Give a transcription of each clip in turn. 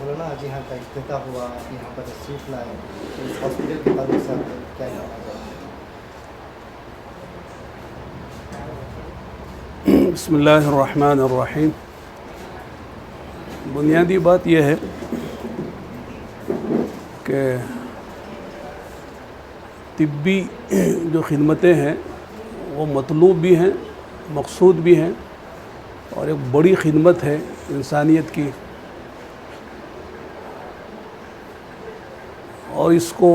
مولانا آج یہاں کا افتتاح ہوا، آپ یہاں پر تشریف لائے، تو اس ہاسپٹل کے تعلق سے آپ کیا کہنا چاہتے ہیں؟ بسم اللہ الرحمن الرحیم۔ بنیادی بات یہ ہے کہ طبی جو خدمتیں ہیں وہ مطلوب بھی ہیں، مقصود بھی ہیں، اور ایک بڑی خدمت ہے انسانیت کی، اور اس کو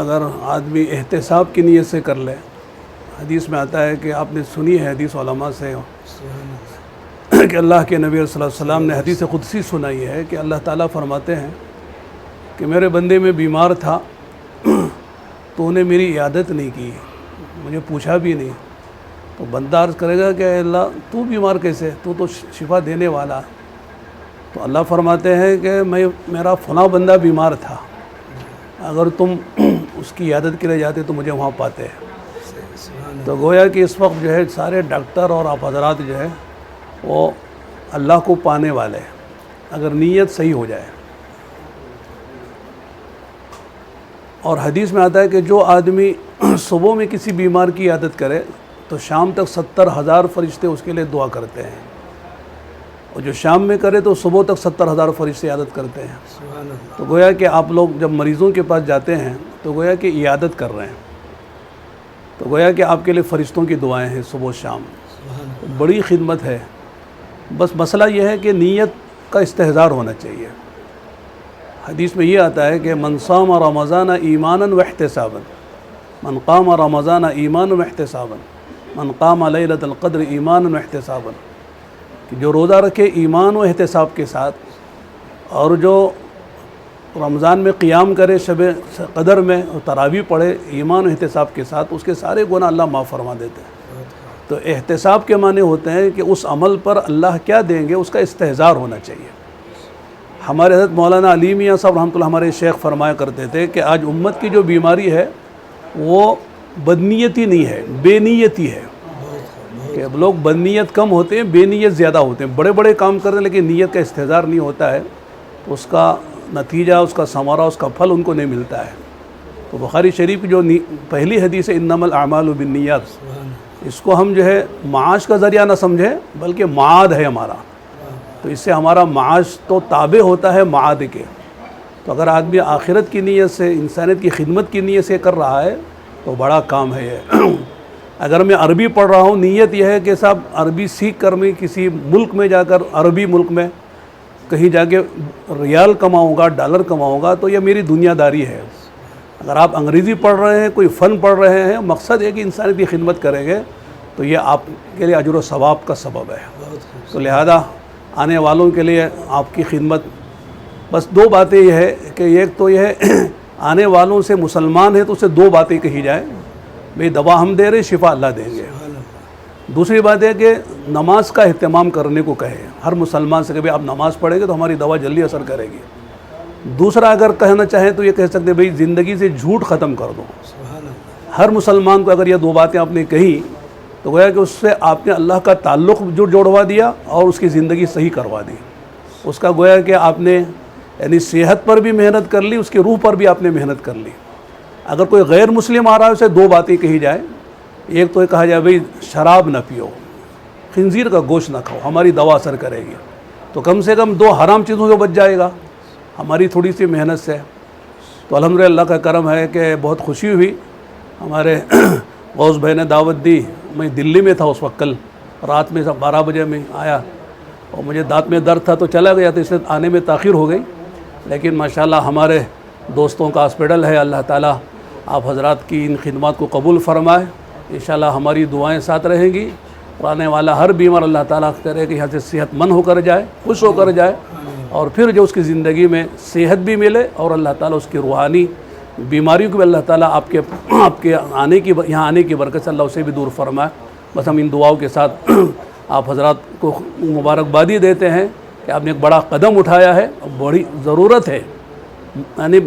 اگر آدمی احتساب کی نیت سے کر لے، حدیث میں آتا ہے کہ آپ نے سنی ہے حدیث علماء سے کہ اللہ کے نبی صلی اللہ علیہ وسلم نے حدیث قدسی سنائی ہے کہ اللہ تعالیٰ فرماتے ہیں کہ میرے بندے میں بیمار تھا تو نے میری عیادت نہیں کی، مجھے پوچھا بھی نہیں، تو بندہ عرض کرے گا کہ اے اللہ تو بیمار کیسے، تو شفا دینے والا ہے، تو اللہ فرماتے ہیں کہ میرا فلاں بندہ بیمار تھا، اگر تم اس کی عیادت کے لیے جاتے تو مجھے وہاں پاتے ہیں۔ تو گویا کہ اس وقت جو ہے سارے ڈاکٹر اور آپ حضرات جو ہے وہ اللہ کو پانے والے ہیں اگر نیت صحیح ہو جائے۔ اور حدیث میں آتا ہے کہ جو آدمی صبح میں کسی بیمار کی عیادت کرے تو شام تک 70,000 فرشتے اس کے لیے دعا کرتے ہیں، اور جو شام میں کرے تو صبح تک 70,000 فرشتے عیادت کرتے ہیں۔ تو گویا کہ آپ لوگ جب مریضوں کے پاس جاتے ہیں تو گویا کہ عیادت کر رہے ہیں، تو گویا کہ آپ کے لیے فرشتوں کی دعائیں ہیں صبح و شام، بڑی خدمت ہے۔ بس مسئلہ یہ ہے کہ نیت کا استحضار ہونا چاہیے۔ حدیث میں یہ آتا ہے کہ من صام رمضان ایمانا واحتسابا، من قام رمضان ایمانا واحتسابا، من قام لیلۃ القدر ایمانا واحتسابا، کہ جو روزہ رکھے ایمان و احتساب کے ساتھ، اور جو رمضان میں قیام کرے شب قدر میں اور تراویح پڑھے ایمان و احتساب کے ساتھ، اس کے سارے گناہ اللہ معاف فرما دیتے ہیں۔ تو احتساب کے معنی ہوتے ہیں کہ اس عمل پر اللہ کیا دیں گے اس کا استحضار ہونا چاہیے۔ ہمارے حضرت مولانا علی میاں صاحب رحمۃ اللہ ہمارے شیخ فرمایا کرتے تھے کہ آج امت کی جو بیماری ہے وہ بدنیتی نہیں ہے، بے نیتی ہے، کہ اب لوگ بدنیت کم ہوتے ہیں، بے نیت زیادہ ہوتے ہیں، بڑے بڑے کام کرتے ہیں لیکن نیت کا استحضار نہیں ہوتا ہے، تو اس کا نتیجہ، اس کا ثمرہ، اس کا پھل ان کو نہیں ملتا ہے۔ تو بخاری شریف کی جو پہلی حدیث ہے انما الاعمال بالنیات، اس کو ہم جو ہے معاش کا ذریعہ نہ سمجھیں بلکہ معاد ہے ہمارا، تو اس سے ہمارا معاش تو تابع ہوتا ہے معاد کے۔ تو اگر آدمی آخرت کی نیت سے، انسانیت کی خدمت کی نیت سے کر رہا ہے تو بڑا کام ہے یہ۔ اگر میں عربی پڑھ رہا ہوں، نیت یہ ہے کہ صاحب عربی سیکھ کر میں کسی ملک میں جا کر، عربی ملک میں کہیں جا کے ریال کماؤں گا، ڈالر کماؤں گا، تو یہ میری دنیا داری ہے۔ اگر آپ انگریزی پڑھ رہے ہیں، کوئی فن پڑھ رہے ہیں، مقصد ہے کہ انسانیت کی خدمت کریں گے، تو یہ آپ کے لیے اجر و ثواب کا سبب ہے۔ تو لہذا آنے والوں کے لیے آپ کی خدمت، بس دو باتیں یہ ہے کہ ایک تو یہ ہے آنے والوں سے مسلمان ہیں تو اسے دو باتیں کہی جائیں، بھئی دوا ہم دے رہے، شفا اللہ دیں گے۔ دوسری بات ہے کہ نماز کا اہتمام کرنے کو کہے، ہر مسلمان سے کہ بھئی آپ نماز پڑھیں گے تو ہماری دوا جلدی اثر کرے گی۔ دوسرا اگر کہنا چاہیں تو یہ کہہ سکتے ہیں بھئی زندگی سے جھوٹ ختم کر دو۔ ہر مسلمان کو اگر یہ دو باتیں آپ نے کہی تو گویا کہ اس سے آپ نے اللہ کا تعلق جوڑوا دیا اور اس کی زندگی صحیح کروا دی۔ اس کا گویا کہ آپ نے یعنی صحت پر بھی محنت کر لی، اس کی روح پر بھی آپ نے محنت کر لی۔ اگر کوئی غیر مسلم آ رہا ہے اسے دو باتیں کہی جائیں، ایک تو یہ کہا جائے بھئی شراب نہ پیو، خنزیر کا گوشت نہ کھاؤ، ہماری دوا اثر کرے گی، تو کم سے کم دو حرام چیزوں سے بچ جائے گا ہماری تھوڑی سی محنت سے۔ تو الحمدللہ اللہ کا کرم ہے کہ بہت خوشی ہوئی، ہمارے غوث بھائی نے دعوت دی، میں دلی میں تھا اس وقت، کل رات میں 12 بجے میں آیا، اور مجھے دانت میں درد تھا تو چلا گیا، تو اس لیے آنے میں تاخیر ہو گئی، لیکن ماشاءاللہ ہمارے دوستوں کا ہاسپٹل ہے، اللہ تعالیٰ آپ حضرات کی ان خدمات کو قبول فرمائے، انشاءاللہ ہماری دعائیں ساتھ رہیں گی، اور آنے والا ہر بیمار اللہ تعالیٰ کرے کہ یہاں سے صحت مند ہو کر جائے، خوش ہو کر جائے، اور پھر جو اس کی زندگی میں صحت بھی ملے، اور اللہ تعالیٰ اس کی روحانی بیماریوں کو بھی اللہ تعالیٰ آپ کے آنے کی، یہاں آنے کی برکت سے اللہ اسے بھی دور فرمائے۔ بس ہم ان دعاؤں کے ساتھ آپ حضرات کو مبارکبادی دیتے ہیں کہ آپ نے ایک بڑا قدم اٹھایا ہے، بڑی ضرورت ہے، یعنی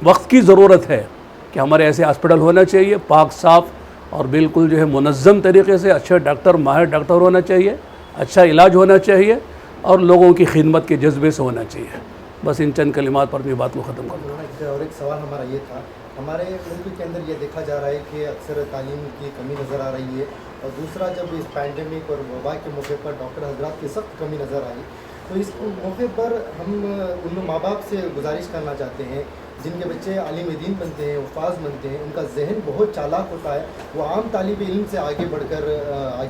وقت کی ضرورت ہے کہ ہمارے ایسے ہاسپٹل ہونا چاہیے، پاک صاف اور بالکل جو ہے منظم طریقے سے، اچھے ڈاکٹر، ماہر ڈاکٹر ہونا چاہیے، اچھا علاج ہونا چاہیے، اور لوگوں کی خدمت کے جذبے سے ہونا چاہیے۔ بس ان چند کلمات پر میں بات کو ختم کر دوں. اور ایک سوال ہمارا یہ تھا، ہمارے ملک کے اندر یہ دیکھا جا رہا ہے کہ اکثر تعلیم کی کمی نظر آ رہی ہے، اور دوسرا جب اس پینڈیمک اور وبا کے موقع پر ڈاکٹر حضرات کی سخت کمی نظر آئی، تو اس موقع پر ہم ان ماں باپ سے گزارش کرنا چاہتے ہیں جن کے بچے عالم دین بنتے ہیں، حفاظ بنتے ہیں، ان کا ذہن بہت چالاک ہوتا ہے، وہ عام طالب علم سے آگے بڑھ کر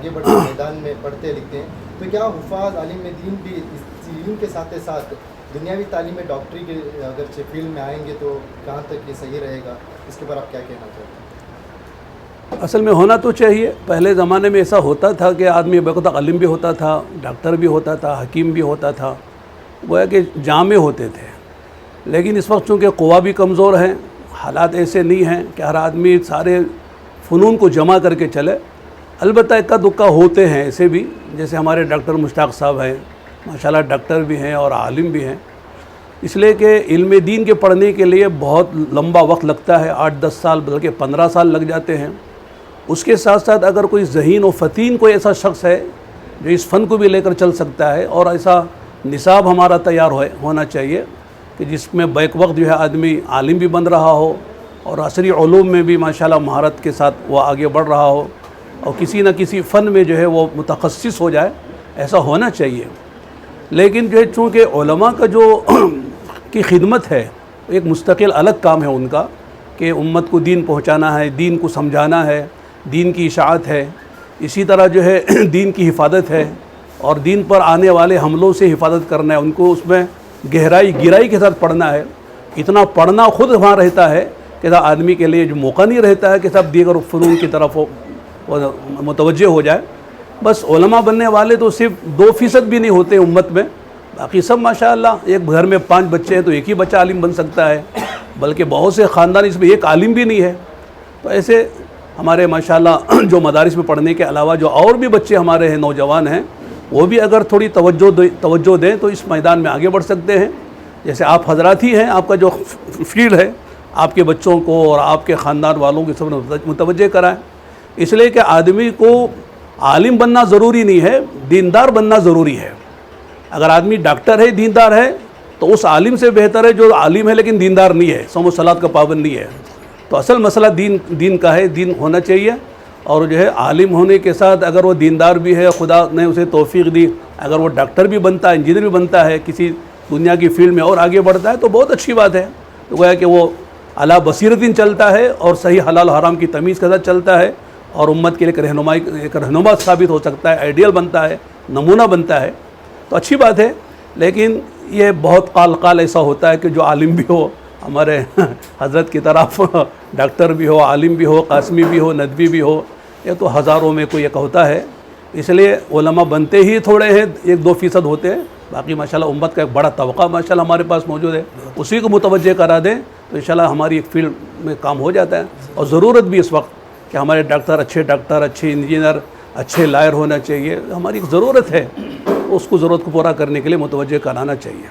میدان میں پڑھتے لکھتے ہیں، تو کیا حفاظ عالم دین بھی اس علم کے ساتھ ساتھ دنیاوی تعلیم ڈاکٹری کے اگرچہ فیلڈ میں آئیں گے تو کہاں تک یہ صحیح رہے گا؟ اس کے پر آپ کیا کہنا چاہتے ہیں؟ اصل میں ہونا تو چاہیے. پہلے زمانے میں ایسا ہوتا تھا کہ آدمی بہت عالم بھی ہوتا تھا، ڈاکٹر بھی ہوتا تھا، حکیم بھی ہوتا تھا، گویا کہ جامع ہوتے تھے. لیکن اس وقت چونکہ قوا بھی کمزور ہیں، حالات ایسے نہیں ہیں کہ ہر آدمی سارے فنون کو جمع کر کے چلے. البتہ اکا دکا ہوتے ہیں ایسے بھی، جیسے ہمارے ڈاکٹر مشتاق صاحب ہیں، ماشاءاللہ ڈاکٹر بھی ہیں اور عالم بھی ہیں. اس لیے کہ علم دین کے پڑھنے کے لیے بہت لمبا وقت لگتا ہے، 8-10 سال بلکہ 15 سال لگ جاتے ہیں. اس کے ساتھ ساتھ اگر کوئی ذہین و فتین کوئی ایسا شخص ہے جو اس فن کو بھی لے کر چل سکتا ہے، اور ایسا نصاب ہمارا تیار ہونا چاہیے کہ جس میں بیک وقت جو ہے آدمی عالم بھی بن رہا ہو اور عصری علوم میں بھی ماشاءاللہ مہارت کے ساتھ وہ آگے بڑھ رہا ہو اور کسی نہ کسی فن میں جو ہے وہ متخصص ہو جائے، ایسا ہونا چاہیے. لیکن جو ہے چونکہ علماء کا جو کی خدمت ہے، ایک مستقل الگ کام ہے ان کا، کہ امت کو دین پہنچانا ہے، دین کو سمجھانا ہے، دین کی اشاعت ہے، اسی طرح جو ہے دین کی حفاظت ہے، اور دین پر آنے والے حملوں سے حفاظت کرنا ہے. ان کو اس میں گہرائی کے ساتھ پڑھنا ہے. اتنا پڑھنا خود وہاں رہتا ہے کہ آدمی کے لیے جو موقع نہیں رہتا ہے کہ سب دیگر فنون کی طرف متوجہ ہو جائے. بس علماء بننے والے تو صرف 2% بھی نہیں ہوتے امت میں، باقی سب ماشاءاللہ ایک گھر میں 5 بچے ہیں تو ایک ہی بچہ عالم بن سکتا ہے، بلکہ بہت سے خاندان اس میں ایک عالم بھی نہیں ہے. تو ایسے ہمارے ماشاءاللہ جو مدارس میں پڑھنے کے علاوہ جو اور بھی بچے ہمارے ہیں، نوجوان ہیں، وہ بھی اگر تھوڑی توجہ دیں تو اس میدان میں آگے بڑھ سکتے ہیں. جیسے آپ حضرات ہی ہیں، آپ کا جو فیلڈ ہے، آپ کے بچوں کو اور آپ کے خاندان والوں کو سب متوجہ کرائیں. اس لیے کہ آدمی کو عالم بننا ضروری نہیں ہے، دیندار بننا ضروری ہے. اگر آدمی ڈاکٹر ہے، دیندار ہے، تو اس عالم سے بہتر ہے جو عالم ہے لیکن دیندار نہیں ہے، صوم و صلاۃ کا پابند نہیں ہے. تو اصل مسئلہ دین کا ہے، دین ہونا چاہیے. اور جو ہے عالم ہونے کے ساتھ اگر وہ دیندار بھی ہے، خدا نے اسے توفیق دی، اگر وہ ڈاکٹر بھی بنتا ہے، انجینئر بھی بنتا ہے، کسی دنیا کی فیلڈ میں اور آگے بڑھتا ہے تو بہت اچھی بات ہے. تو گویا کہ وہ علی بصیرتین چلتا ہے اور صحیح حلال حرام کی تمیز کے ساتھ چلتا ہے، اور امت کے لیے ایک رہنما ثابت ہو سکتا ہے، آئیڈیل بنتا ہے، نمونہ بنتا ہے. تو اچھی بات ہے. لیکن یہ بہت قال ایسا ہوتا ہے کہ جو عالم بھی ہو، ہمارے حضرت کی طرف ڈاکٹر بھی ہو، عالم بھی ہو، قاسمی بھی ہو، ندوی بھی ہو، یہ تو ہزاروں میں کوئی ایک ہوتا ہے. اس لیے علماء بنتے ہی تھوڑے ہیں، 1-2% ہوتے ہیں. باقی ماشاءاللہ امت کا ایک بڑا طبقہ ماشاءاللہ ہمارے پاس موجود ہے، اسی کو متوجہ کرا دیں تو انشاءاللہ ہماری ایک فیلڈ میں کام ہو جاتا ہے. اور ضرورت بھی اس وقت کہ ہمارے ڈاکٹر، اچھے انجینئر، اچھے لائر ہونا چاہیے. ہماری ایک ضرورت ہے، اس کو ضرورت کو پورا کرنے کے لیے متوجہ کرانا چاہیے.